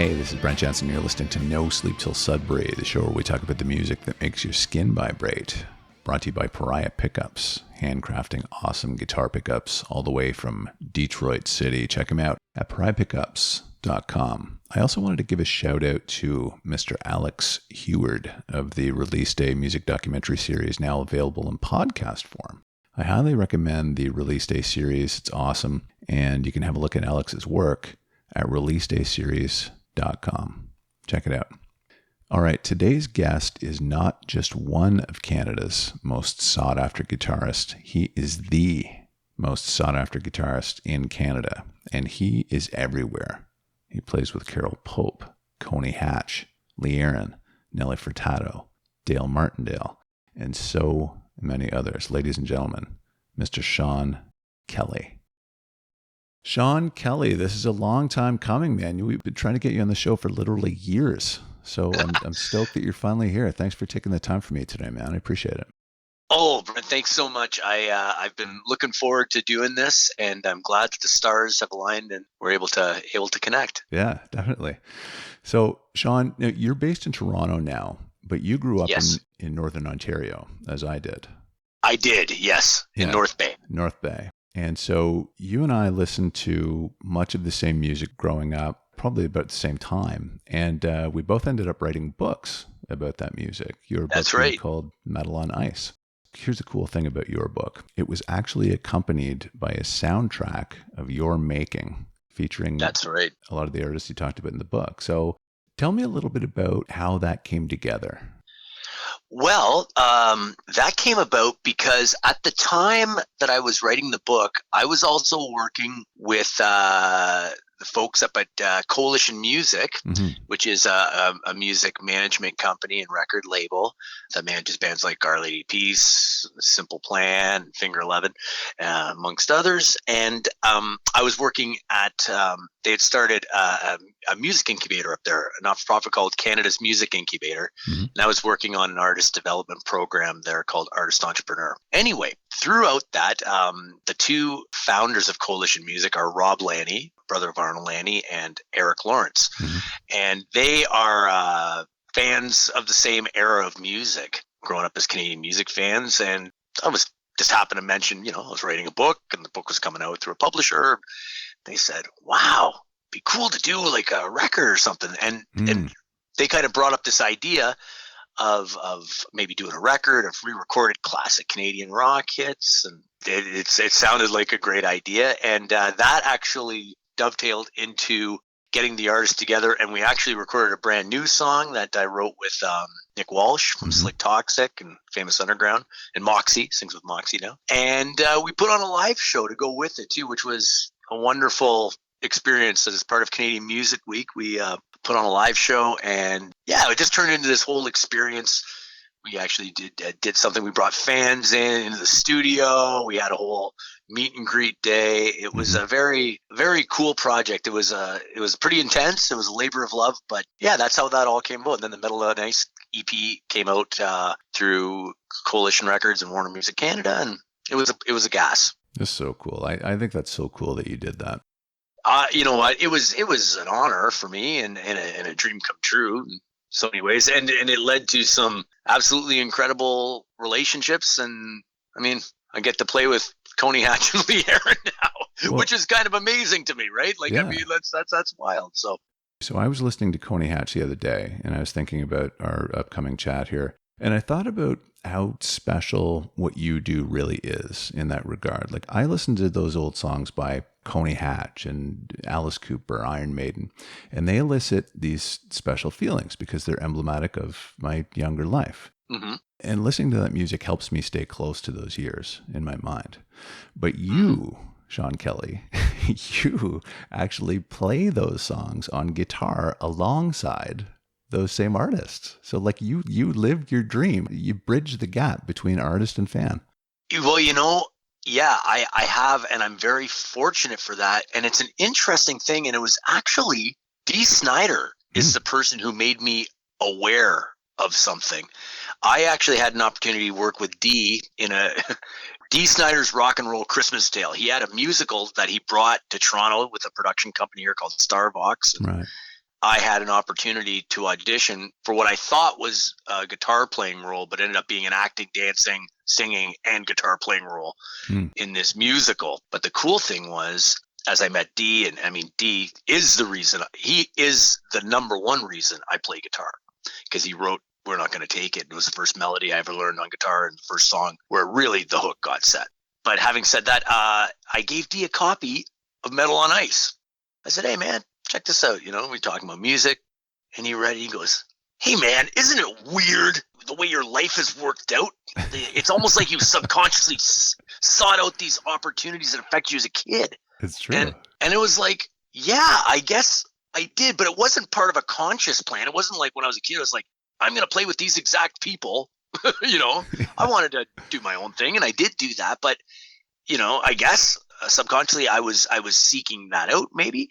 Hey, this is Brent Jensen. You're listening to No Sleep Till Sudbury, the show where we talk about the music that makes your skin vibrate. Brought to you by Pariah Pickups, handcrafting awesome guitar pickups all the way from Detroit City. Check them out at pariahpickups.com. I also wanted to give a shout out to Mr. Alex Heward of the Release Day music documentary series, now available in podcast form. I highly recommend the Release Day series. It's awesome. And you can have a look at Alex's work at releasedayseries.com. Check it out. All right, today's guest is not just one of Canada's most sought-after guitarists. He is the most sought-after guitarist in Canada, and he is everywhere. He plays with Carol Pope, Coney Hatch, Lee Aaron, Nelly Furtado, Dale Martindale, and so many others. Ladies and gentlemen, Mr. Sean Kelly. Sean Kelly, this is a long time coming, man. We've been trying to get you on the show for literally years. So I'm stoked that you're finally here. Thanks for taking the time for me today, man. I appreciate it. Oh, Brent, thanks so much. I've been looking forward to doing this, and I'm glad that the stars have aligned and we're able to connect. Yeah, definitely. So, Sean, you're based in Toronto now, but you grew up in Northern Ontario, as I did. I did, yes, in North Bay. North Bay. And so you and I listened to much of the same music growing up, probably about the same time. And we both ended up writing books about that music. Your book was called Metal on Ice. Here's the cool thing about your book. It was actually accompanied by a soundtrack of your making, featuring a lot of the artists you talked about in the book. So tell me a little bit about how that came together. Well, that came about because at the time that I was writing the book, I was also working with the folks up at Coalition Music, which is a music management company and record label that manages bands like Our Lady Peace, Simple Plan, Finger 11, amongst others. And I was working at, they had started a music incubator up there, a not-for-profit called Canada's Music Incubator. And I was working on an artist development program there called Artist Entrepreneur. Anyway, throughout that, the two founders of Coalition Music are Rob Lanny, brother of Arnold Lanny, and Eric Lawrence. And they are fans of the same era of music, growing up as Canadian music fans. And I was just happened to mention, I was writing a book and the book was coming out through a publisher. They said, wow, it'd be cool to do like a record or something. And they kind of brought up this idea of maybe doing a record of re-recorded classic Canadian rock hits. And it sounded like a great idea. And that actually dovetailed into getting the artists together, and we actually recorded a brand new song that I wrote with Nick Walsh from Slick Toxic and Famous Underground, and Moxie sings with Moxie now. And we put on a live show to go with it too, which was a wonderful experience. As part of Canadian Music Week, we put on a live show, and it just turned into this whole experience. We actually did something. We brought fans into the studio. We had a whole meet and greet day. It was a very, very cool project. It was pretty intense. It was a labor of love, but that's how that all came about. And then the Metal on Ice EP came out through Coalition Records and Warner Music Canada, and it was a gas. That's so cool. I think that's so cool that you did that. You know what? It was an honor for me and a dream come true in so many ways, and it led to some absolutely incredible relationships. And I mean, I get to play with Coney Hatch and Lee Aaron now, which is kind of amazing to me, right? Like, I mean, that's wild. So I was listening to Coney Hatch the other day, and I was thinking about our upcoming chat here, and I thought about how special what you do really is in that regard. Like, I listened to those old songs by Coney Hatch and Alice Cooper, Iron Maiden, and they elicit these special feelings because they're emblematic of my younger life. And listening to that music helps me stay close to those years in my mind. But you, Sean Kelly, you actually play those songs on guitar alongside those same artists. So like you lived your dream. You bridged the gap between artist and fan. Well, I have, and I'm very fortunate for that. And it's an interesting thing. And it was actually Dee Snider is the person who made me aware of something. I actually had an opportunity to work with Dee in Dee Snider's Rock and Roll Christmas Tale. He had a musical that he brought to Toronto with a production company here called Starvox. Right. I had an opportunity to audition for what I thought was a guitar playing role, but ended up being an acting, dancing, singing, and guitar playing role in this musical. But the cool thing was, as I met Dee, and I mean, Dee is he is the number one reason I play guitar, because he wrote We're Not Gonna Take It. It was the first melody I ever learned on guitar and the first song where really the hook got set. But having said that, I gave Dee a copy of Metal on Ice. I said, hey, man, check this out. We're talking about music. And he read it. He goes, hey, man, isn't it weird the way your life has worked out? It's almost like you subconsciously sought out these opportunities that affect you as a kid. It's true. And it was like, yeah, I guess I did. But it wasn't part of a conscious plan. It wasn't like when I was a kid, I was like, I'm going to play with these exact people. I wanted to do my own thing, and I did do that. But, I guess subconsciously I was seeking that out maybe.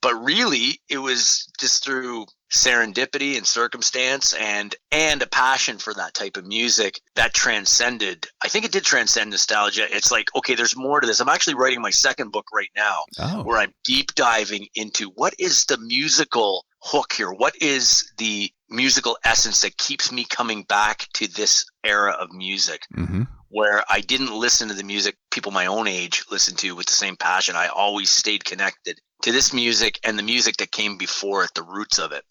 But really, it was just through serendipity and circumstance and a passion for that type of music that transcended. I think it did transcend nostalgia. It's like, okay, there's more to this. I'm actually writing my second book right now where I'm deep diving into what is the musical hook here? What is the musical essence that keeps me coming back to this era of music where I didn't listen to the music people my own age listened to with the same passion. I always stayed connected to this music and the music that came before it, the roots of it.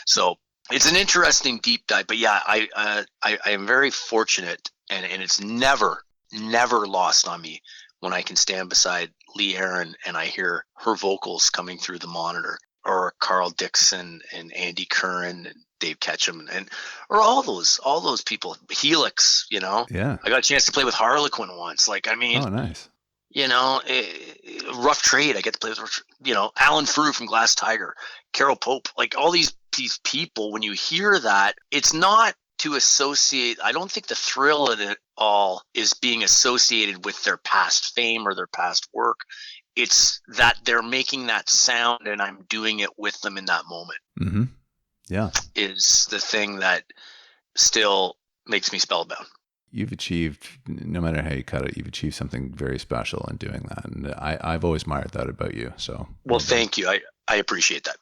So it's an interesting deep dive. But yeah, I am very fortunate, and it's never lost on me when I can stand beside Lee Aaron and I hear her vocals coming through the monitor, or Carl Dixon and Andy Curran and Dave Ketchum or all those people. Helix, Yeah. I got a chance to play with Harlequin once. Like, I mean, oh, nice. Rough Trade. I get to play with, Alan Frew from Glass Tiger, Carol Pope, like all these people. When you hear that, it's not to associate. I don't think the thrill in it all is being associated with their past fame or their past work. It's that they're making that sound and I'm doing it with them in that moment. Yeah. Is the thing that still makes me spellbound. You've achieved, no matter how you cut it, you've achieved something very special in doing that. And I've always admired that about you. So, well, thank you. I appreciate that.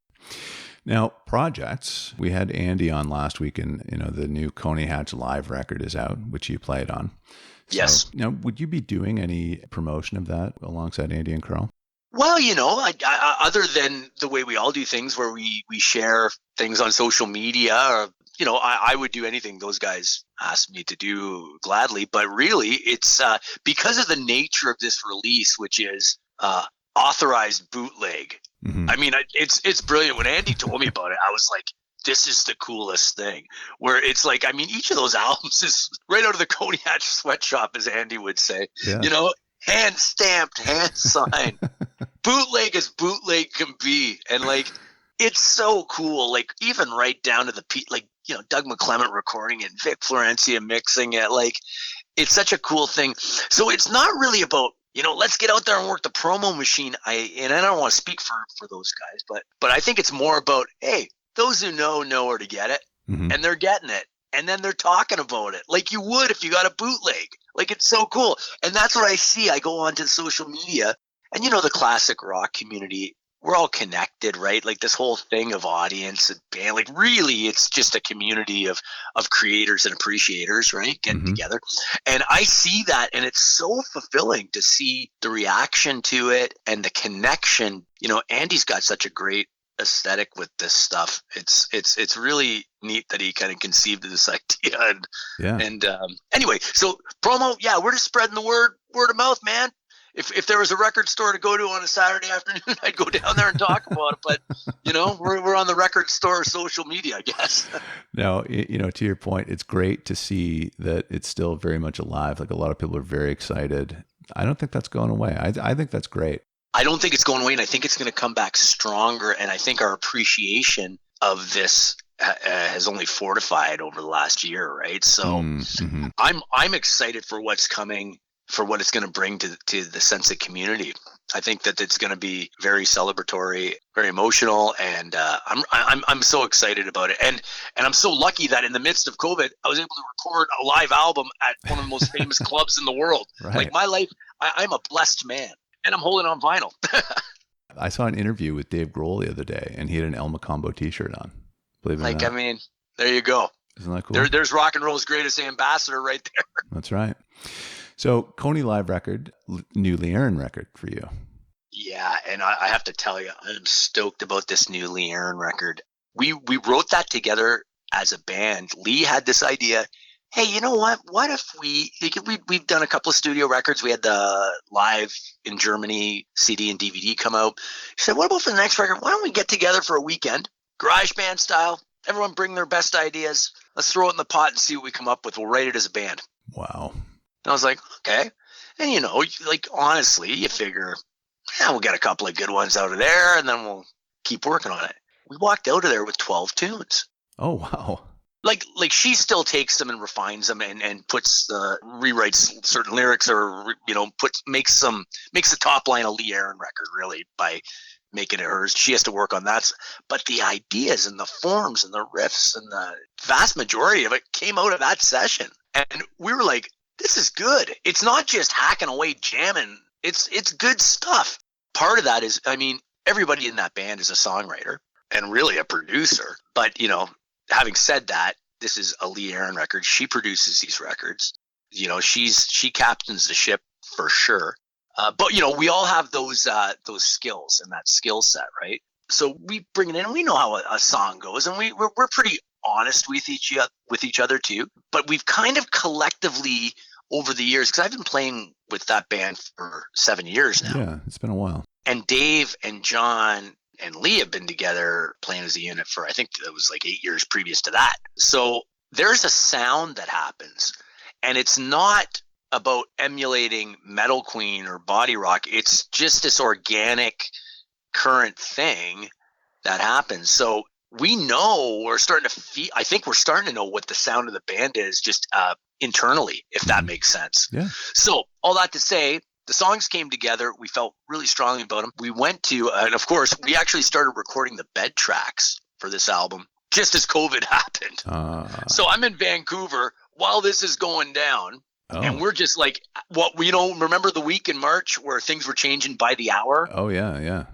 Now, projects, we had Andy on last week, and the new Coney Hatch live record is out, which you played on. So, yes. Now, would you be doing any promotion of that alongside Andy and Carl? Well, I, other than the way we all do things where we share things on social media, or, I would do anything those guys ask me to do gladly. But really, it's because of the nature of this release, which is authorized bootleg. I mean, it's brilliant. When Andy told me about it, I was like, this is the coolest thing. Where it's like, I mean, each of those albums is right out of the Coney Hatch sweatshop, as Andy would say. Yeah. Hand stamped, hand signed. Bootleg as bootleg can be. And like, it's so cool. Like, even right down to the Doug McClement recording it, Vic Florencia mixing it. Like, it's such a cool thing. So it's not really about, let's get out there and work the promo machine. I don't want to speak for those guys, but I think it's more about, hey, those who know where to get it, and they're getting it. And then they're talking about it like you would if you got a bootleg. Like, it's so cool. And that's what I see. I go onto social media, and the classic rock community, we're all connected, right? Like, this whole thing of audience and band, like, really it's just a community of creators and appreciators, right? Getting together. And I see that, and it's so fulfilling to see the reaction to it and the connection. Andy's got such a great aesthetic with this stuff. It's really neat that he kind of conceived of this idea. And anyway, so promo, yeah, we're just spreading the word of mouth, man. If there was a record store to go to on a Saturday afternoon, I'd go down there and talk about it. But we're on the record store social media, I guess. Now, to your point, it's great to see that it's still very much alive. Like, a lot of people are very excited. I don't think that's going away. I think that's great. I don't think it's going away, and I think it's going to come back stronger. And I think our appreciation of this has only fortified over the last year, right? So I'm excited for what's coming, for what it's going to bring to the sense of community. I think that it's going to be very celebratory, very emotional, and I'm so excited about it. And I'm so lucky that in the midst of COVID, I was able to record a live album at one of the most famous clubs in the world. Right. Like, my life, I'm a blessed man. And I'm holding on vinyl. I saw an interview with Dave Grohl the other day, and he had an El Macombo t-shirt on. Believe it or not. I mean, there you go. Isn't that cool? There's rock and roll's greatest ambassador right there. That's right. So Coney Live record, new Lee Aaron record for you. Yeah, and I have to tell you, I'm stoked about this new Lee Aaron record. We wrote that together as a band. Lee had this idea. Hey, you know what? What if we've done a couple of studio records. We had the Live in Germany CD and DVD come out. He said, what about for the next record? Why don't we get together for a weekend, garage band style? Everyone bring their best ideas. Let's throw it in the pot and see what we come up with. We'll write it as a band. Wow. And I was like, okay. And, you know, like, honestly, you figure, yeah, we'll get a couple of good ones out of there, and then we'll keep working on it. We walked out of there with 12 tunes. Oh, wow. Like she still takes them and refines them and rewrites certain lyrics, or, you know, makes the top line a Lee Aaron record, really, by making it hers. She has to work on that. But the ideas and the forms and the riffs and the vast majority of it came out of that session. And we were like, this is good. It's not just hacking away jamming. It's good stuff. Part of that is, I mean, everybody in that band is a songwriter and really a producer. But, you know, having said that, this is a Lee Aaron record. She produces these records. You know, she captains the ship for sure. But, you know, we all have those skills and that skill set, right? So we bring it in and we know how a song goes, and we're pretty honest with each other too. But we've kind of collectively over the years, because I've been playing with that band for 7 years now. Yeah, it's been a while. And Dave and John and Lee have been together playing as a unit for, I think it was like 8 years previous to that. So there's a sound that happens, and it's not about emulating Metal Queen or Body Rock. It's just this organic current thing that happens. So we know I think we're starting to know what the sound of the band is, just internally, if that makes sense. Yeah. So all that to say, the songs came together. We felt really strongly about them. We went to, and of course, we actually started recording the bed tracks for this album just as COVID happened. So I'm in Vancouver while this is going down. Oh. And we're just like, remember the week in March where things were changing by the hour? Oh, yeah, yeah.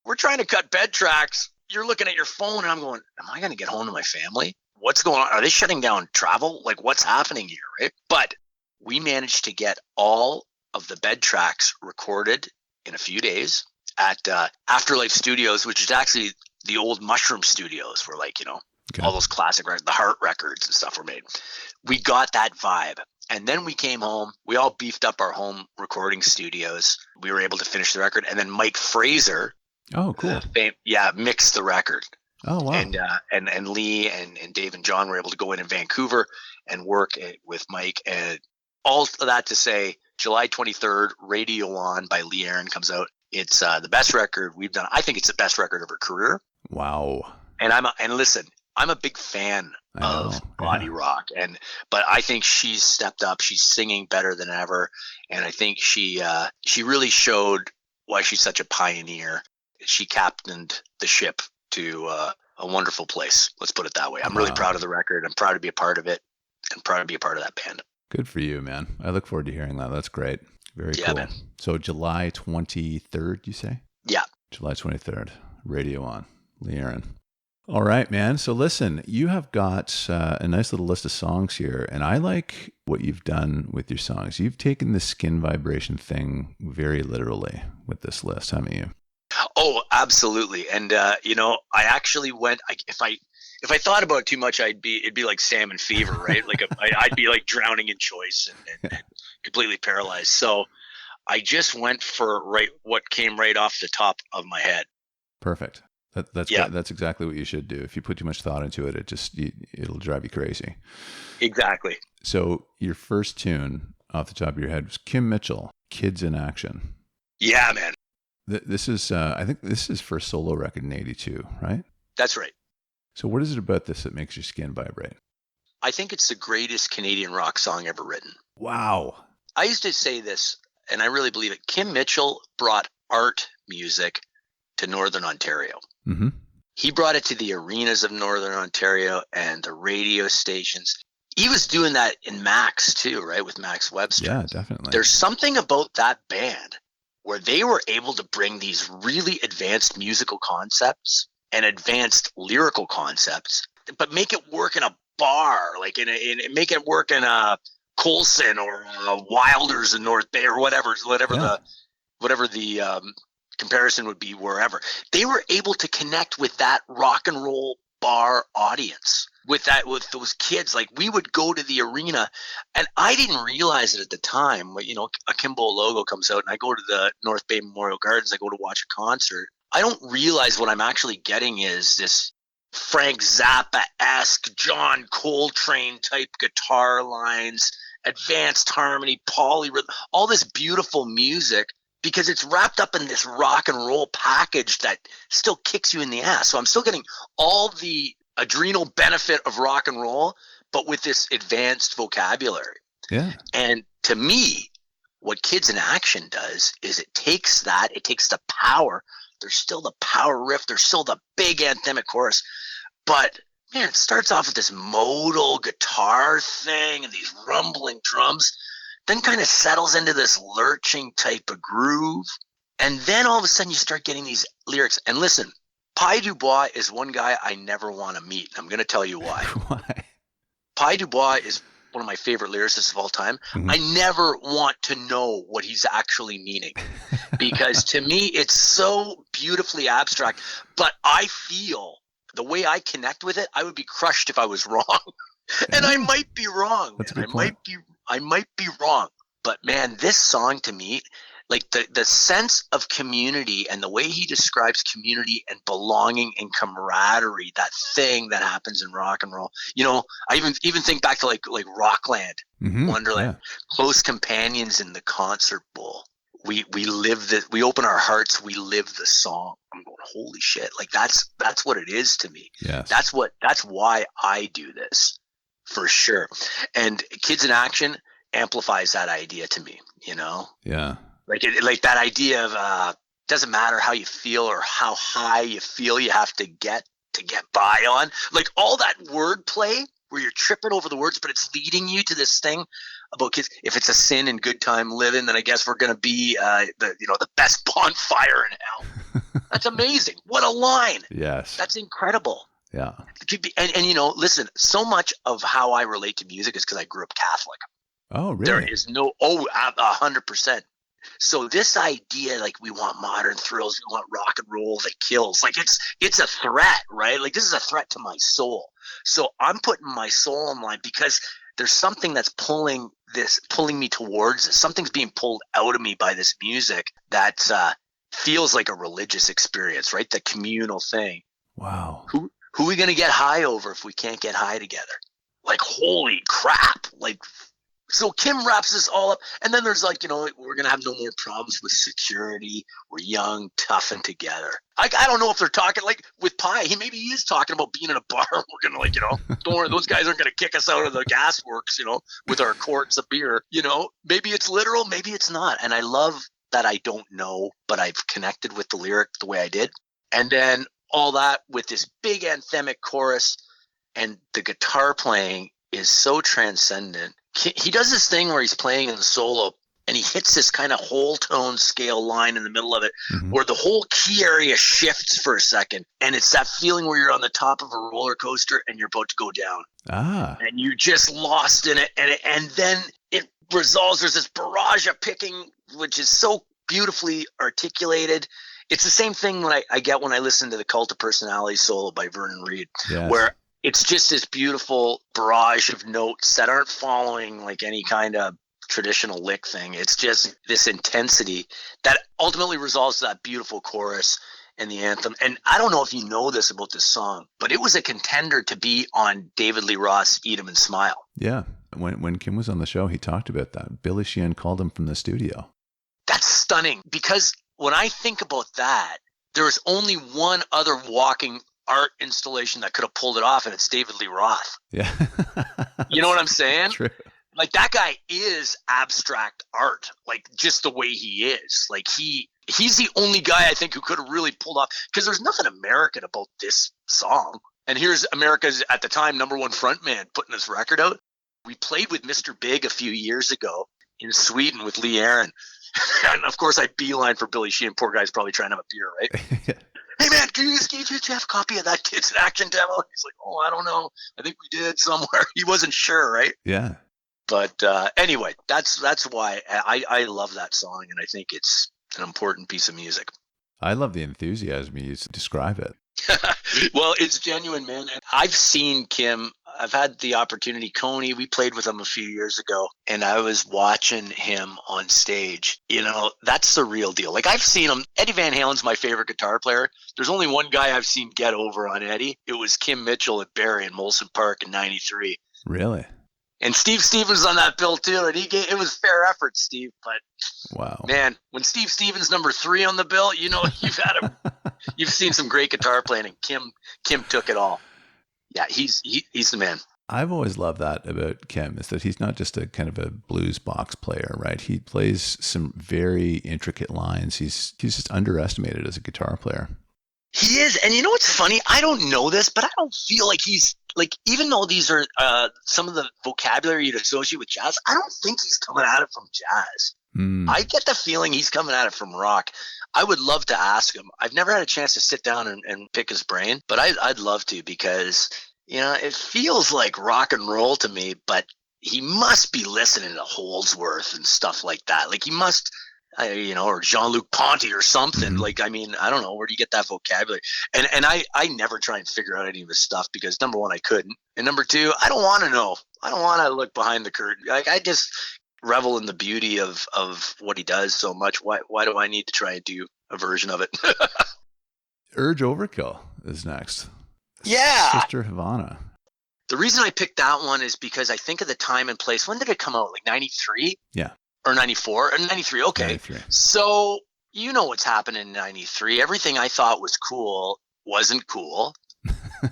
We're trying to cut bed tracks. You're looking at your phone, and I'm going, am I going to get home to my family? What's going on? Are they shutting down travel? Like, what's happening here, right? But we managed to get all of the bed tracks recorded in a few days at Afterlife Studios, which is actually the old Mushroom Studios, where, like, you know, all those classic records, the Heart records and stuff were made. We got that vibe. And then we came home. We all beefed up our home recording studios. We were able to finish the record. And then Mike Fraser, oh, cool, mixed the record. Oh, wow. And Lee and Dave and John were able to go in Vancouver and work with Mike. And all of that to say, July 23rd, Radio On by Lee Aaron comes out. It's the best record we've done. I think it's the best record of her career. Wow. And listen, I'm a big fan of Body Rock, but I think she's stepped up. She's singing better than ever, and I think she really showed why she's such a pioneer. She captained the ship to a wonderful place. Let's put it that way. I'm really proud of the record. I'm proud to be a part of it, and proud to be a part of that band. Good for you, man. I look forward to hearing that. That's great. Very cool. Man. So July 23rd, you say? Yeah. July 23rd. Radio On. Lee Aaron. All right, man. So listen, you have got a nice little list of songs here, and I like what you've done with your songs. You've taken the skin vibration thing very literally with this list, haven't you? Oh, absolutely. And you know, I actually went. If I thought about it too much, it'd be like salmon fever, right? Like I'd be like drowning in choice and completely paralyzed. So I just went for what came right off the top of my head. Perfect. That's exactly what you should do. If you put too much thought into it, it'll drive you crazy. Exactly. So your first tune off the top of your head was Kim Mitchell, Kids in Action. Yeah, man. This is, I think this is his first solo record in 82, right? That's right. So what is it about this that makes your skin vibrate? I think it's the greatest Canadian rock song ever written. Wow. I used to say this, and I really believe it. Kim Mitchell brought art music to Northern Ontario. Mm-hmm. He brought it to the arenas of Northern Ontario and the radio stations. He was doing that in Max too, right? With Max Webster. Yeah, definitely. There's something about that band where they were able to bring these really advanced musical concepts and advanced lyrical concepts, but make it work in a bar, like make it work in a Colson or Wilder's in North Bay or whatever the comparison would be wherever. They were able to connect with that rock and roll bar audience, with those kids. Like, we would go to the arena, and I didn't realize it at the time. You know, Akimbo logo comes out, and I go to the North Bay Memorial Gardens. I go to watch a concert. I don't realize what I'm actually getting is this Frank Zappa-esque, John Coltrane type guitar lines, advanced harmony, polyrhythm, all this beautiful music, because it's wrapped up in this rock and roll package that still kicks you in the ass. So I'm still getting all the adrenal benefit of rock and roll, but with this advanced vocabulary. Yeah. And to me, what Kids in Action does is it takes the power. There's still the power riff. There's still the big anthemic chorus. But, man, it starts off with this modal guitar thing and these rumbling drums, then kind of settles into this lurching type of groove. And then all of a sudden you start getting these lyrics. And listen, Pye Dubois is one guy I never want to meet. I'm going to tell you why. Why? Pye Dubois is one of my favorite lyricists of all time. Mm-hmm. I never want to know what he's actually meaning, because to me it's so beautifully abstract. But I feel the way I connect with it, I would be crushed if I was wrong. And I might be wrong. That's a good point. I might be wrong. But man, this song to me, like the sense of community and the way he describes community and belonging and camaraderie, that thing that happens in rock and roll. You know, I even think back to like Rockland, Mm-hmm. Wonderland, Close Companions in the Concert Bowl. We live this. We open our hearts. We live the song. I'm going, holy shit! Like that's what it is to me. Yes. That's why I do this, for sure. And Kids in Action amplifies that idea to me. You know. Yeah. Like that idea of doesn't matter how you feel or how high you feel you have to get by on. Like all that wordplay where you're tripping over the words, but it's leading you to this thing about kids. If it's a sin and good time living, then I guess we're gonna be the best bonfire in hell. That's amazing. What a line. Yes. That's incredible. Yeah. It could be, and listen, so much of how I relate to music is because I grew up Catholic. Oh, really? There is 100%. So this idea, like, we want modern thrills, we want rock and roll that kills, like it's a threat, right? Like, this is a threat to my soul. So I'm putting my soul on line because there's something that's pulling me towards this. Something's being pulled out of me by this music that feels like a religious experience, right? The communal thing. Wow. Who are we going to get high over if we can't get high together? Like, holy crap. Like, so Kim wraps this all up, and then there's like, we're going to have no more problems with security. We're young, tough, and together. I don't know if they're talking, like, with Pye, he is talking about being in a bar. We're going to, don't worry, those guys aren't going to kick us out of the gas works, with our quarts of beer. Maybe it's literal, maybe it's not. And I love that I don't know, but I've connected with the lyric the way I did. And then all that with this big anthemic chorus, and the guitar playing is so transcendent. He does this thing where he's playing in the solo and he hits this kind of whole tone scale line in the middle of it, mm-hmm. where the whole key area shifts for a second. And it's that feeling where you're on the top of a roller coaster and you're about to go down. And you're just lost in it. And then it resolves. There's this barrage of picking, which is so beautifully articulated. It's the same thing when I get when I listen to the Cult of Personality solo by Vernon Reid, yes. where it's just this beautiful barrage of notes that aren't following like any kind of traditional lick thing. It's just this intensity that ultimately resolves to that beautiful chorus and the anthem. And I don't know if you know this about this song, but it was a contender to be on David Lee Roth's Eat 'Em and Smile. Yeah. When Kim was on the show, he talked about that. Billy Sheehan called him from the studio. That's stunning, because when I think about that, there is only one other walking art installation that could have pulled it off, and it's David Lee Roth. Yeah. You know what I'm saying? True. Like, that guy is abstract art, like just the way he is. Like he's the only guy I think who could have really pulled off, because there's nothing American about this song. And here's America's, at the time, #1 frontman putting this record out. We played with Mr. Big a few years ago in Sweden with Lee Aaron. And of course, I beeline for Billy Sheehan. Poor guy's probably trying to have a beer, right? Hey man, can you have a copy of that Kids in Action demo? He's like, oh, I don't know. I think we did somewhere. He wasn't sure, right? Yeah. But anyway, that's why I love that song, and I think it's an important piece of music. I love the enthusiasm you describe it. Well, it's genuine, man. And I've seen Kim. I've had the opportunity. Coney, we played with him a few years ago, and I was watching him on stage. You know, that's the real deal. Like, I've seen him. Eddie Van Halen's my favorite guitar player. There's only one guy I've seen get over on Eddie. It was Kim Mitchell at Barrie in Molson Park in '93. Really? And Steve Stevens on that bill too, and it was fair effort, Steve. But wow, man, when Steve Stevens number 3 on the bill, you know you've seen some great guitar playing, and Kim took it all. Yeah, he's the man. I've always loved that about Kim, is that he's not just a kind of a blues box player, right? He plays some very intricate lines. He's just underestimated as a guitar player. He is, and you know what's funny? I don't know this, but I don't feel like he's like, even though these are some of the vocabulary you'd associate with jazz, I don't think he's coming at it from jazz. I get the feeling he's coming at it from rock. I would love to ask him. I've never had a chance to sit down and pick his brain, but I'd love to, because, you know, it feels like rock and roll to me, but he must be listening to Holdsworth and stuff like that. Like, he must, you know, or Jean-Luc Ponty or something. Mm-hmm. Like, I mean, I don't know, where do you get that vocabulary? And I never try and figure out any of his stuff, because number one, I couldn't, and number two, I don't want to know. I don't want to look behind the curtain. Like, I just revel in the beauty of what he does so much. Why do I need to try and do a version of it? Urge Overkill is next. Yeah. Sister Havana. The reason I picked that one is because I think of the time and place. When did it come out? Like 93? Yeah. Or 94? Or 93. Okay. 93. So you know what's happened in 93. Everything I thought was cool wasn't cool.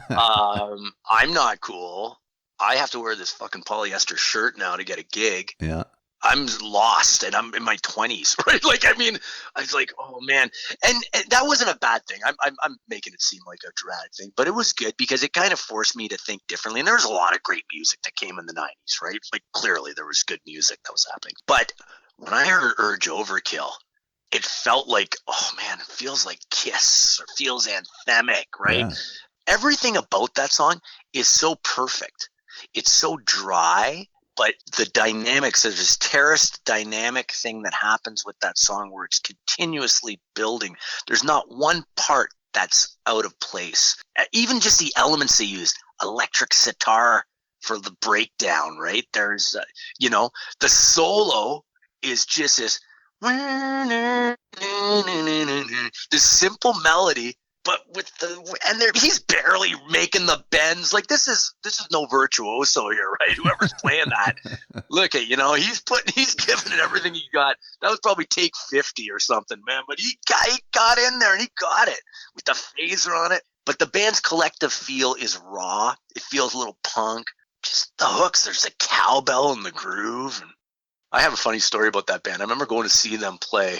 I'm not cool. I have to wear this fucking polyester shirt now to get a gig. Yeah. I'm lost, and I'm in my 20s, right? Like, I mean, I was like, oh man, and that wasn't a bad thing. I'm making it seem like a dramatic thing, but it was good, because it kind of forced me to think differently. And there was a lot of great music that came in the 90s, right? Like, clearly there was good music that was happening. But when I heard Urge Overkill, it felt like, oh man, it feels like Kiss, or feels anthemic, right? Yeah. Everything about that song is so perfect. It's so dry. But the dynamics, there's this terraced dynamic thing that happens with that song, where it's continuously building. There's not one part that's out of place. Even just the elements they used, electric sitar for the breakdown, right? There's, you know, the solo is just this simple melody, but with he's barely making the bends. Like, this is no virtuoso here, right? Whoever's playing that, look at, you know, he's giving it everything he got. That was probably take 50 or something, man. But he got in there, and he got it with the phaser on it. But the band's collective feel is raw. It feels a little punk. Just the hooks. There's a cowbell in the groove. And I have a funny story about that band. I remember going to see them play.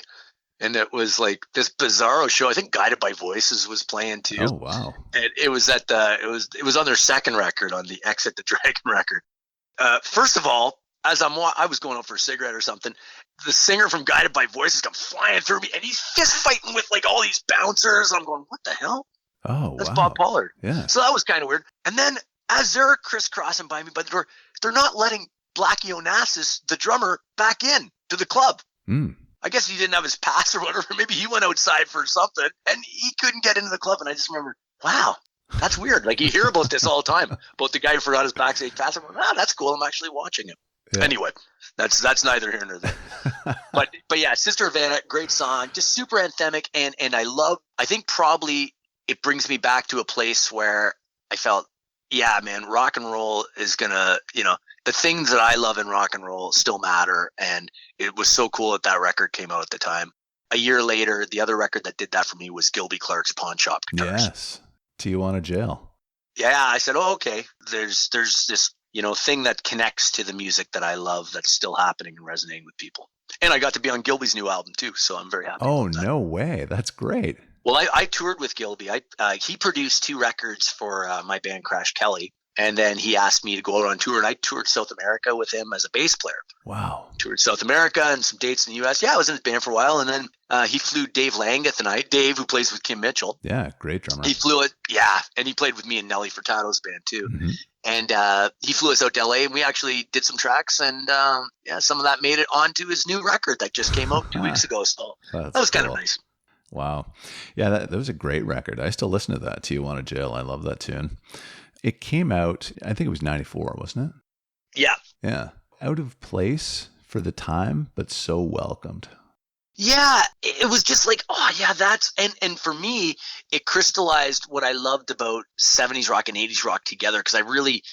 And it was like this bizarro show. I think Guided by Voices was playing too. Oh wow! And it was it was on their second record, on the Exit the Dragon record. First of all, as I was going out for a cigarette or something, the singer from Guided by Voices come flying through me, and he's fist fighting with like all these bouncers. I'm going, what the hell? Oh, that's wow. Bob Pollard. Yeah. So that was kind of weird. And then as they're crisscrossing by me by the door, they're not letting Blackie Onassis, the drummer, back in to the club. I guess he didn't have his pass or whatever. Maybe he went outside for something, and he couldn't get into the club. And I just remember, wow, that's weird. Like, you hear about this all the time, about the guy who forgot his backstage pass. I'm like, wow, that's cool. I'm actually watching him. Yeah. Anyway, that's neither here nor there. but yeah, Sister Havana, great song, just super anthemic. And I think probably it brings me back to a place where I felt, yeah, man, rock and roll is gonna, you know, the things that I love in rock and roll still matter. And it was so cool that record came out at the time. A year later, the other record that did that for me was Gilby Clarke's Pawn Shop Guitarist. Yes. Tijuana Jail. Yeah. I said, oh, okay. There's this, you know, thing that connects to the music that I love that's still happening and resonating with people. And I got to be on Gilby's new album too. So I'm very happy. Oh, no way. That's great. Well, I toured with Gilby. He produced 2 records for my band Crash Kelly. And then he asked me to go out on tour, and I toured South America with him as a bass player. Wow. Toured South America and some dates in the U.S. Yeah, I was in his band for a while, and then he flew Dave Langeth and I. Dave, who plays with Kim Mitchell. Yeah, great drummer. He flew it, yeah, and he played with me and Nelly Furtado's band too. Mm-hmm. And he flew us out to L.A., and we actually did some tracks, and some of that made it onto his new record that just came out 2 weeks ago. So that was kind of nice. Wow. Yeah, that was a great record. I still listen to that, Tijuana Jail. I love that tune. It came out, I think it was 94, wasn't it? Yeah. Yeah. Out of place for the time, but so welcomed. Yeah, it was just like, oh yeah, that's, and for me, it crystallized what I loved about 70s rock and 80s rock together, because I really,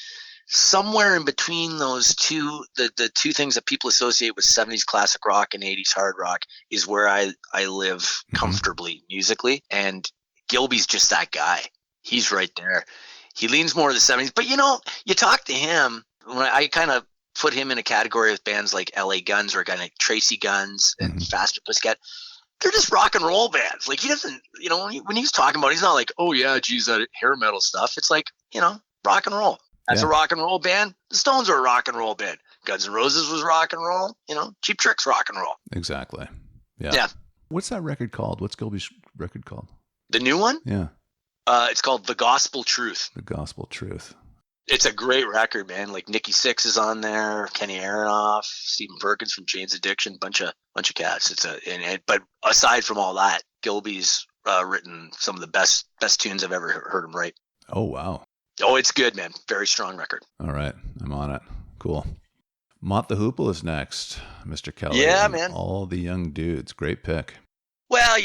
somewhere in between those two, the two things that people associate with 70s classic rock and 80s hard rock is where I live comfortably musically, and Gilby's just that guy. He's right there. He leans more to the 70s, but you talk to him, when I kind of put him in a category with bands like LA Guns or kind of Tracy Guns and Faster Pussycat. They're just rock and roll bands. Like, he doesn't, when he's talking about it, he's not like, oh yeah, geez, that hair metal stuff. It's like, rock and roll. That's a rock and roll band. The Stones are a rock and roll band. Guns N' Roses was rock and roll. Cheap Trick's rock and roll. Exactly. Yeah. What's that record called? What's Gilby's record called? The new one? Yeah. It's called The Gospel Truth. The Gospel Truth. It's a great record, man. Like Nikki Sixx is on there, Kenny Aronoff, Stephen Perkins from Jane's Addiction, bunch of cats. But aside from all that, Gilby's written some of the best tunes I've ever heard him write. Oh wow. Oh, it's good, man. Very strong record. All right, I'm on it. Cool. Mott the Hoople is next, Mr. Kelly. Yeah, man. All the young dudes. Great pick. Well,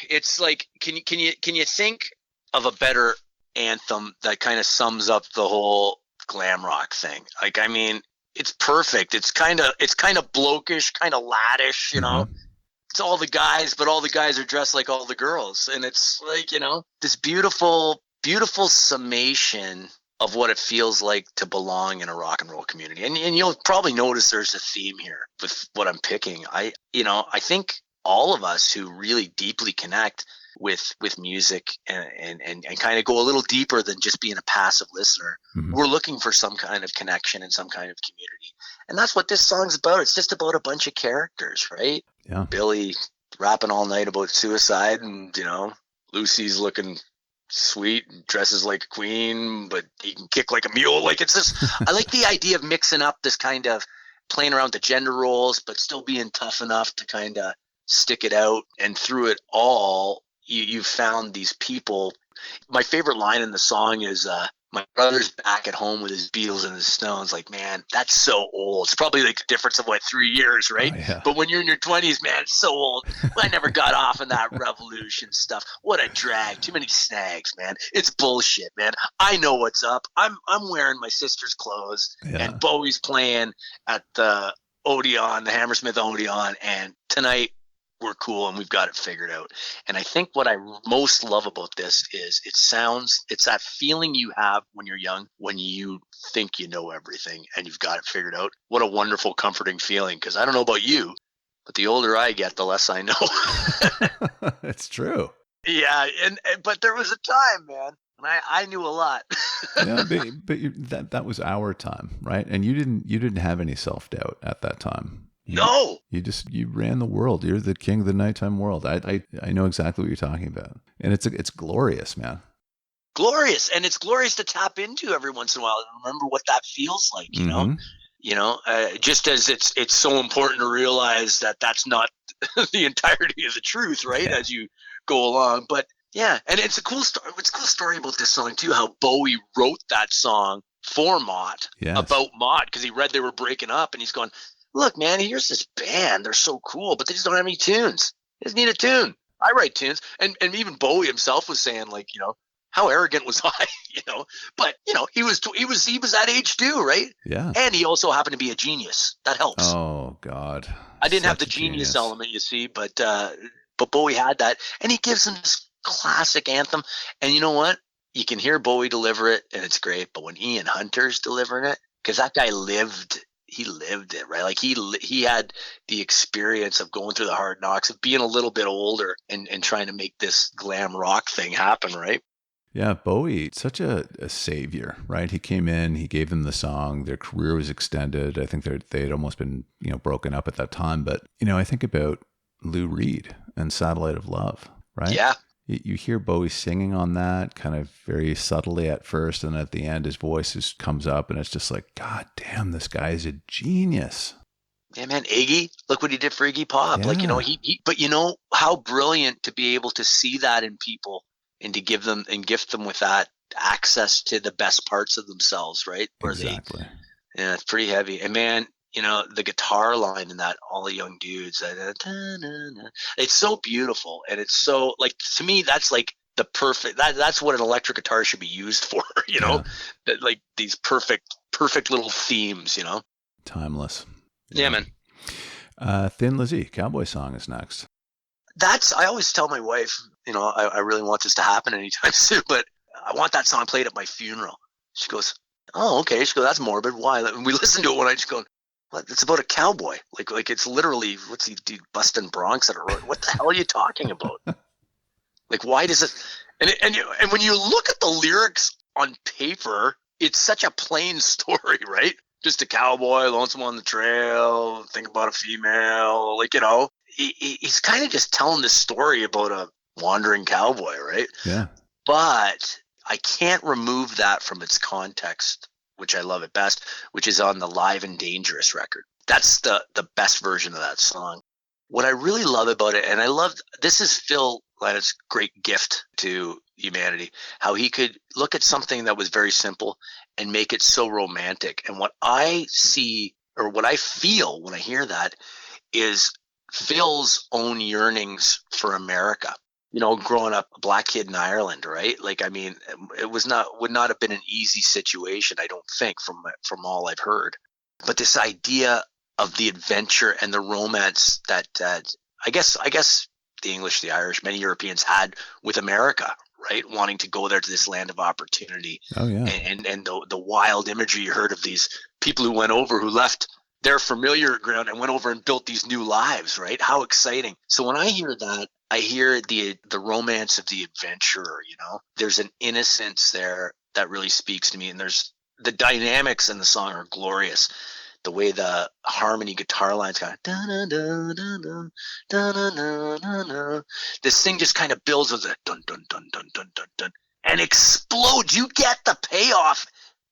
it's like, can you think of a better anthem that kind of sums up the whole glam rock thing? Like, I mean, it's perfect. It's kind of blokish, kind of laddish, It's all the guys, but all the guys are dressed like all the girls, and it's like, this beautiful summation of what it feels like to belong in a rock and roll community. And you'll probably notice there's a theme here with what I'm picking. I think all of us who really deeply connect with music and kind of go a little deeper than just being a passive listener, we're looking for some kind of connection and some kind of community. And that's what this song's about. It's just about a bunch of characters, right? Yeah. Billy rapping all night about suicide, and Lucy's looking sweet and dresses like a queen, but he can kick like a mule. Like, it's just, I like the idea of mixing up this kind of playing around with the gender roles, but still being tough enough to kind of stick it out. And through it all, you found these people. My favorite line in the song is, my brother's back at home with his Beatles and his Stones. Like, man, that's so old. It's probably like the difference of 3 years, right? Oh, yeah. But when you're in your 20s, man, it's so old. I never got off on that revolution stuff. What a drag. Too many snags, man. It's bullshit, man. I know what's up. I'm wearing my sister's clothes, and Bowie's playing at the Odeon, the Hammersmith Odeon, and tonight we're cool and we've got it figured out. And I think what I most love about this is it's that feeling you have when you're young, when you think you know everything and you've got it figured out. What a wonderful, comforting feeling. Because I don't know about you, but the older I get, the less I know. It's true. Yeah, but there was a time, man, and I knew a lot. Yeah, but that was our time, right? And you didn't have any self-doubt at that time. No, you ran the world. You're the king of the nighttime world. I know exactly what you're talking about, and it's glorious, man. Glorious, and it's glorious to tap into every once in a while and remember what that feels like. You know, just as it's so important to realize that that's not the entirety of the truth, right? Yeah. As you go along, but yeah, and it's a cool story. What's a cool story about this song too? How Bowie wrote that song for Mott, about Mott, because he read they were breaking up, and he's going, look, man, here's this band. They're so cool, but they just don't have any tunes. They just need a tune. I write tunes. And even Bowie himself was saying, like, how arrogant was I, But, he was that age too, right? Yeah. And he also happened to be a genius. That helps. Oh, God. I didn't have the genius element, you see, but Bowie had that. And he gives him this classic anthem. And you know what? You can hear Bowie deliver it, and it's great. But when Ian Hunter's delivering it, because that guy lived it, right? Like he had the experience of going through the hard knocks of being a little bit older and trying to make this glam rock thing happen, right? Yeah, Bowie, such a savior, right? He came in, he gave them the song. Their career was extended. I think they had almost been, broken up at that time. But, I think about Lou Reed and Satellite of Love, right? Yeah. You hear Bowie singing on that kind of very subtly at first. And at the end, his voice just comes up and it's just like, God damn, this guy is a genius. Yeah, man, Iggy, look what he did for Iggy Pop. Yeah. Like, but how brilliant to be able to see that in people and to give them and gift them with that access to the best parts of themselves, right? Exactly. Yeah, it's pretty heavy. And man, the guitar line in that All the Young Dudes, it's so beautiful. And it's so, like, to me, that's like the perfect, that's what an electric guitar should be used for, like these perfect little themes, Timeless. Yeah, man. Thin Lizzy, Cowboy song is next. I always tell my wife, I really want this to happen anytime soon, but I want that song played at my funeral. She goes, oh, okay. She goes, that's morbid. Why? And we listened to it one night. She goes, what? It's about a cowboy. Like it's literally, what's he do, busting Bronx at a road? What the hell are you talking about? Like, why does it? And when you look at the lyrics on paper, it's such a plain story, right? Just a cowboy, lonesome on the trail, think about a female, he's kind of just telling this story about a wandering cowboy, right? Yeah. But I can't remove that from its context, which I love at best, which is on the Live and Dangerous record. That's the best version of that song. What I really love about it, and this is Phil Lynot's great gift to humanity, how he could look at something that was very simple and make it so romantic. And what I see, or what I feel when I hear that, is Phil's own yearnings for America. Growing up a black kid in Ireland, right? It would not have been an easy situation, I don't think, from all I've heard. But this idea of the adventure and the romance that I guess the English, the Irish, many Europeans had with America, right? Wanting to go there to this land of opportunity. Oh yeah. And the wild imagery you heard of these people who went over, who left their familiar ground and went over and built these new lives, right? How exciting. So when I hear that, I hear the romance of the adventurer, There's an innocence there that really speaks to me. And there's the dynamics in the song are glorious. The way the harmony guitar lines kind of dun dun dun dun dun dun dun dun dun. This thing just kind of builds with a dun dun dun dun dun dun dun and explodes. You get the payoff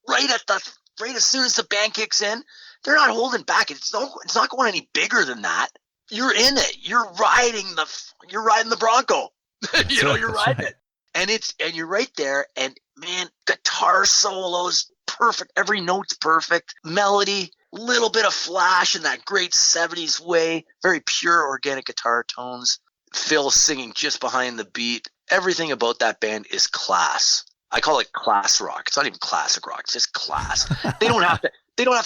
right as soon as the band kicks in. They're not holding back. It's not going any bigger than that. You're in it. You're riding the Bronco. You're riding it. And you're right there. And man, guitar solos, perfect. Every note's perfect. Melody, little bit of flash in that great 70s way. Very pure organic guitar tones. Phil singing just behind the beat. Everything about that band is class. I call it class rock. It's not even classic rock. It's just class. They don't have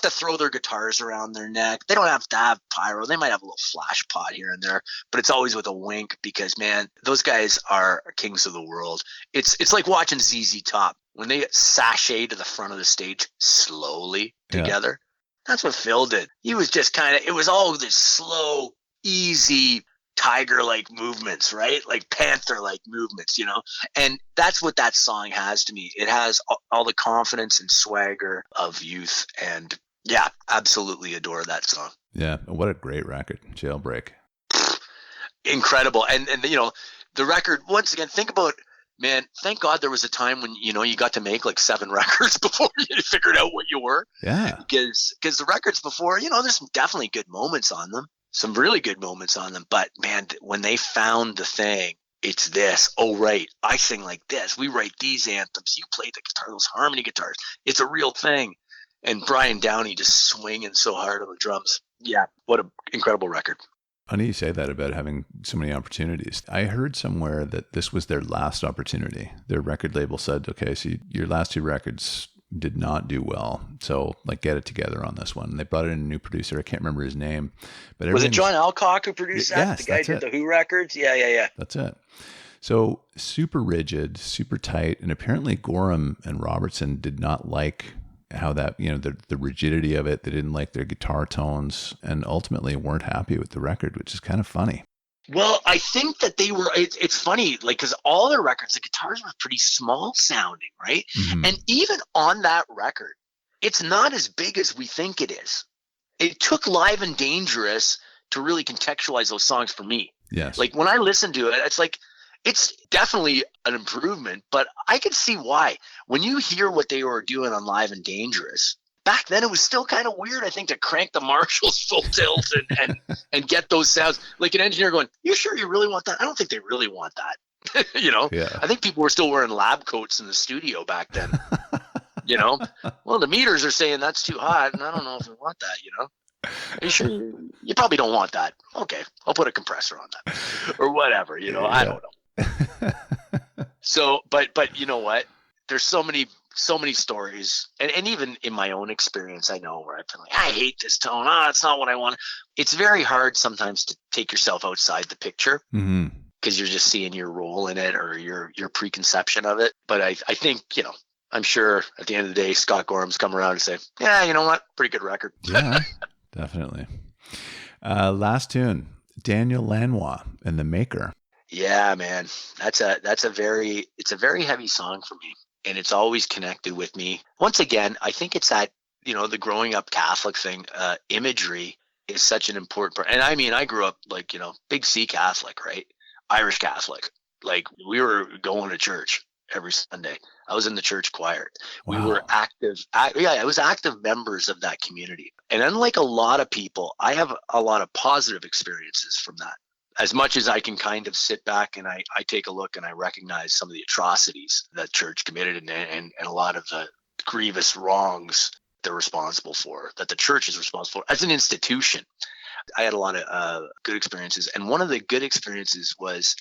to throw their guitars around their neck. They don't have to have pyro. They might have a little flash pot here and there, but it's always with a wink because, man, those guys are kings of the world. It's like watching ZZ Top when they sashay to the front of the stage slowly together. Yeah. That's what Phil did. He was just it was all this slow, easy, tiger-like movements, right? Like panther-like movements, And that's what that song has to me. It has all the confidence and swagger of youth. And yeah, absolutely adore that song. Yeah. What a great record. Jailbreak. Incredible. And the record, once again, think about, man, thank God there was a time when, you got to make like 7 records before you figured out what you were. Yeah. Because the records before, there's some definitely good moments on them. Some really good moments on them. But man, when they found the thing, it's this. Oh, right. I sing like this. We write these anthems. You play the guitar, those harmony guitars. It's a real thing. And Brian Downey just swinging so hard on the drums. Yeah. What an incredible record. Funny you say that about having so many opportunities. I heard somewhere that this was their last opportunity. Their record label said, okay, so your last 2 records did not do well. So get it together on this one. And they brought in a new producer. I can't remember his name. But was it John Alcock who produced that? Yes, the guy did the Who records? Yeah. That's it. So super rigid, super tight. And apparently Gorham and Robertson did not like how that, the rigidity of it. They didn't like their guitar tones and ultimately weren't happy with the record, which is kind of funny. Well, I think that they were, it's funny, like, because all their records, the guitars were pretty small sounding, right? Mm-hmm. And even on that record, it's not as big as we think it is. It took Live and Dangerous to really contextualize those songs for me. Yes. Like, when I listen to it, it's like, it's definitely an improvement, but I can see why. When you hear what they were doing on Live and Dangerous, back then it was still kind of weird, I think, to crank the Marshalls full tilt and get those sounds. Like an engineer going, "You sure you really want that?" I don't think they really want that. Yeah. I think people were still wearing lab coats in the studio back then. Well, the meters are saying that's too hot, and I don't know if we want that. Are you sure you probably don't want that? Okay, I'll put a compressor on that or whatever. I don't know. So, but you know what? There's so many stories, and even in my own experience, I know where I've been like, I hate this tone. It's not what I want. It's very hard sometimes to take yourself outside the picture because you're just seeing your role in it or your preconception of it. But I think I'm sure at the end of the day, Scott Gorham's come around and say, yeah, you know what? Pretty good record. Yeah, definitely. Last tune, Daniel Lanois and The Maker. Yeah, man, it's a very heavy song for me, and it's always connected with me. Once again, I think it's that the growing up Catholic thing. Imagery is such an important part, and I mean, I grew up like big C Catholic, right? Irish Catholic. Like we were going to church every Sunday. I was in the church choir. Wow. We were active. I was active members of that community, and unlike a lot of people, I have a lot of positive experiences from that. As much as I can kind of sit back and I take a look and I recognize some of the atrocities that church committed and a lot of the grievous wrongs they're responsible for, that the church is responsible for as an institution. I had a lot of good experiences. And one of the good experiences was,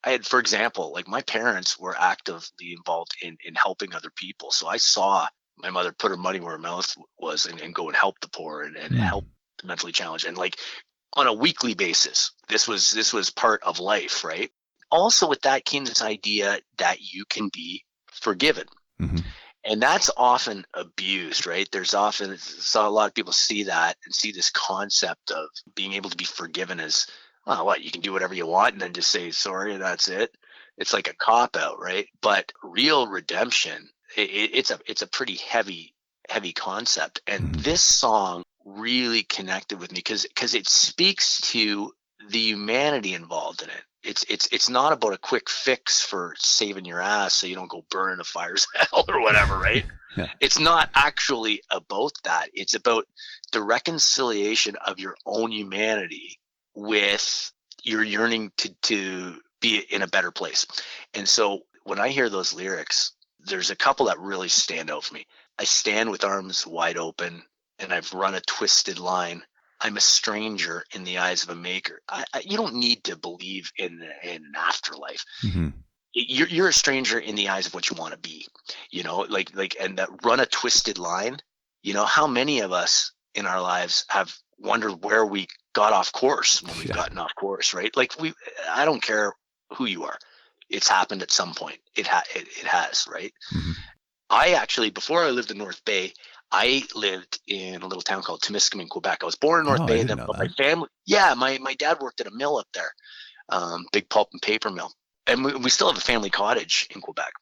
I had, for example, like my parents were actively involved in helping other people. So I saw my mother put her money where her mouth was and go and help the poor and help the mentally challenged. And like, on a weekly basis, this was part of life, right? Also with that came this idea that you can be forgiven. And that's often abused, right? A lot of people see that and see this concept of being able to be forgiven as, what, you can do whatever you want and then just say sorry and that's it. It's like a cop out, right? But real redemption, it's a pretty heavy concept. And this song really connected with me because it speaks to the humanity involved in it. It's not about a quick fix for saving your ass so you don't go burn in the fires of hell or whatever, right? Yeah. It's not actually about that. It's about the reconciliation of your own humanity with your yearning to be in a better place. And so when I hear those lyrics, there's a couple that really stand out for me. I stand with arms wide open and I've run a twisted line. I'm a stranger in the eyes of a maker. You don't need to believe in an afterlife. You're a stranger in the eyes of what you want to be, and that run a twisted line. How many of us in our lives have wondered where we got off course when we've gotten off course, right? Like I don't care who you are. It's happened at some point. It has, right? I actually, before I lived in North Bay, I lived in a little town called Temiskaming, Quebec. I was born in North Bay, then my family. Yeah, my dad worked at a mill up there, big pulp and paper mill, and we still have a family cottage in Quebec.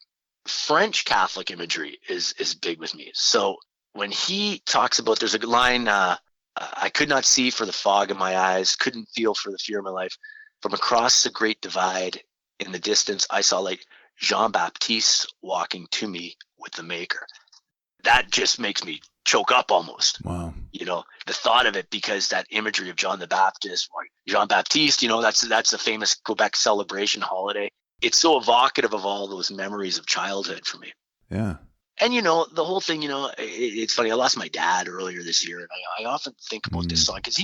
French Catholic imagery is big with me. So when he talks about, there's a line, I could not see for the fog in my eyes, couldn't feel for the fear of my life. From across the great divide in the distance, I saw like Jean-Baptiste walking to me with the Maker. That just makes me choke up almost. Wow. The thought of it, because that imagery of John the Baptist, Jean-Baptiste, that's a famous Quebec celebration holiday. It's so evocative of all those memories of childhood for me. Yeah. And, the whole thing, it's funny. I lost my dad earlier this year. And I often think about this song because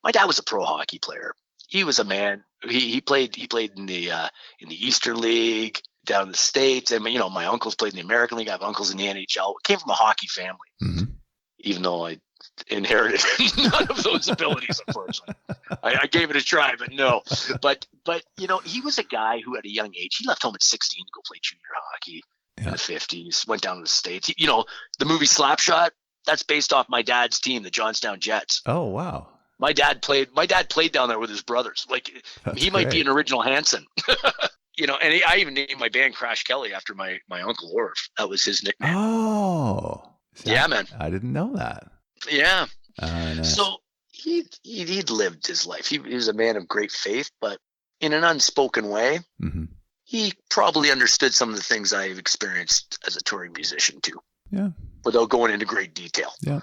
my dad was a pro hockey player. He was a man. He played in the Eastern League down in the States. And, my uncles played in the American League. I have uncles in the NHL. Came from a hockey family, even though I inherited none of those abilities, unfortunately. I gave it a try, but no. But he was a guy who at a young age, he left home at 16 to go play junior hockey in the 50s, went down to the States. The movie Slapshot, that's based off my dad's team, the Johnstown Jets. Oh, wow. My dad played down there with his brothers. Like That's he might great. be an original Hanson. And I even named my band Crash Kelly after my uncle Orv. That was his nickname. Oh, see, Yeah, man. I didn't know that. Yeah. Nice. So he'd lived his life. He was a man of great faith, but in an unspoken way, he probably understood some of the things I've experienced as a touring musician too. Yeah. Without going into great detail. Yeah.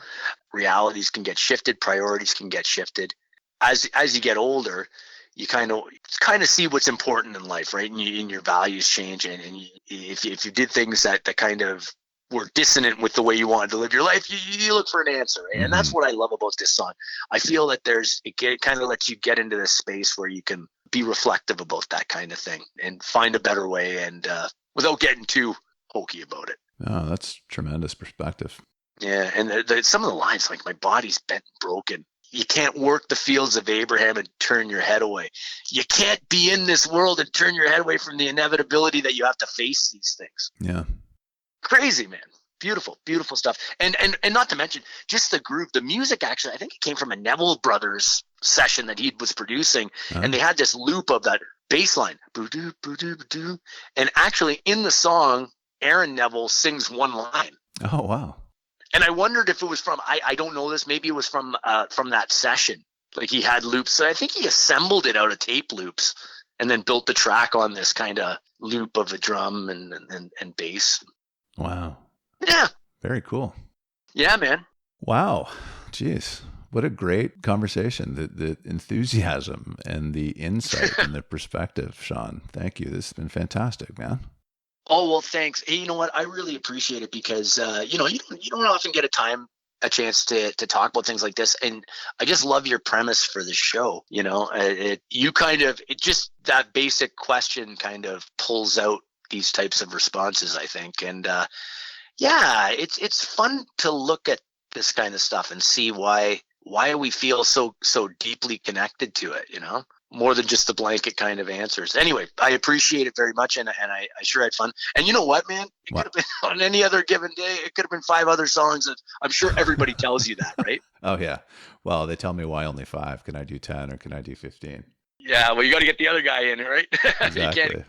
Realities can get shifted. Priorities can get shifted. As you get older, you kind of see what's important in life, right? And your values change. And if you did things that kind of were dissonant with the way you wanted to live your life, you look for an answer. Right? And that's what I love about this song. I feel that it kind of lets you get into this space where you can be reflective about that kind of thing and find a better way, and without getting too hokey about it. Oh, that's tremendous perspective. Yeah, and some of the lines, like, my body's bent and broken. You can't work the fields of Abraham and turn your head away. You can't be in this world and turn your head away from the inevitability that you have to face these things. Yeah. Crazy, man. Beautiful, beautiful stuff. And not to mention just the groove, the music. Actually, I think it came from a Neville Brothers session that he was producing, and they had this loop of that bass line, boo-doo, boo-doo, boo-doo. And actually, in the song, Aaron Neville sings one line. Oh, wow. And I wondered if it was from, I don't know this, maybe it was from that session. Like, he had loops. So I think he assembled it out of tape loops and then built the track on this kind of loop of a drum and bass. Wow. Yeah. Very cool. Yeah, man. Wow. Jeez. What a great conversation. The enthusiasm and the insight and the perspective, Sean. Thank you. This has been fantastic, man. Oh, well, thanks. Hey, you know what? I really appreciate it because, you don't often get a chance to talk about things like this. And I just love your premise for the show. Just that basic question kind of pulls out these types of responses, I think. And, it's fun to look at this kind of stuff and see why we feel so deeply connected to it, more than just the blanket kind of answers. Anyway, I appreciate it very much, and I sure had fun. And you know what, man? It could have been on any other given day. It could have been 5 other songs. That I'm sure everybody tells you that, right? Oh, yeah. Well, they tell me, why only 5? Can I do 10 or can I do 15? Yeah, well, you got to get the other guy in, right? Exactly.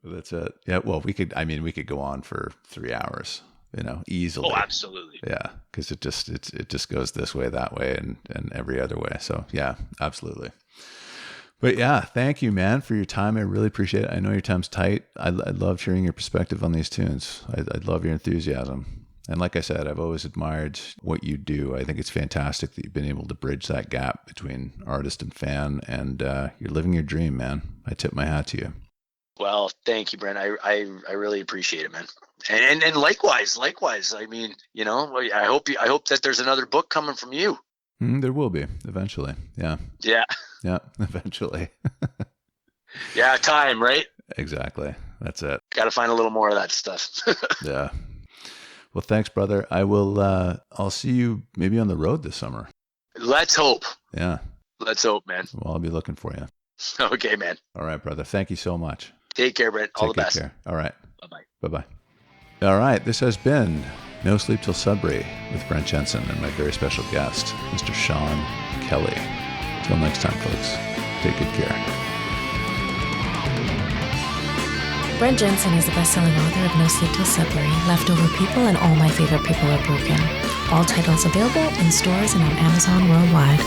That's it. Yeah, well, we could go on for 3 hours, easily. Oh, absolutely. Yeah, because it just goes this way, that way, and every other way. So, yeah, absolutely. But yeah, thank you, man, for your time. I really appreciate it. I know your time's tight. I love hearing your perspective on these tunes. I love your enthusiasm. And like I said, I've always admired what you do. I think it's fantastic that you've been able to bridge that gap between artist and fan, and you're living your dream, man. I tip my hat to you. Well, thank you, Brent. I really appreciate it, man. And likewise. I mean, I hope that there's another book coming from you. There will be eventually. Yeah. Yeah. Yeah. Eventually. Yeah. Time, right? Exactly. That's it. Got to find a little more of that stuff. Yeah. Well, thanks, brother. I'll see you maybe on the road this summer. Let's hope. Yeah. Let's hope, man. Well, I'll be looking for you. Okay, man. All right, brother. Thank you so much. Take care, Brent. All the best. Take care. All right. Bye-bye. Bye-bye. All right. This has been No Sleep Till Sudbury with Brent Jensen and my very special guest, Mr. Sean Kelly. Till next time, folks. Take good care. Brent Jensen is the best-selling author of No Sleep Till Sudbury, Leftover People, and All My Favorite People Are Broken. All titles available in stores and on Amazon worldwide.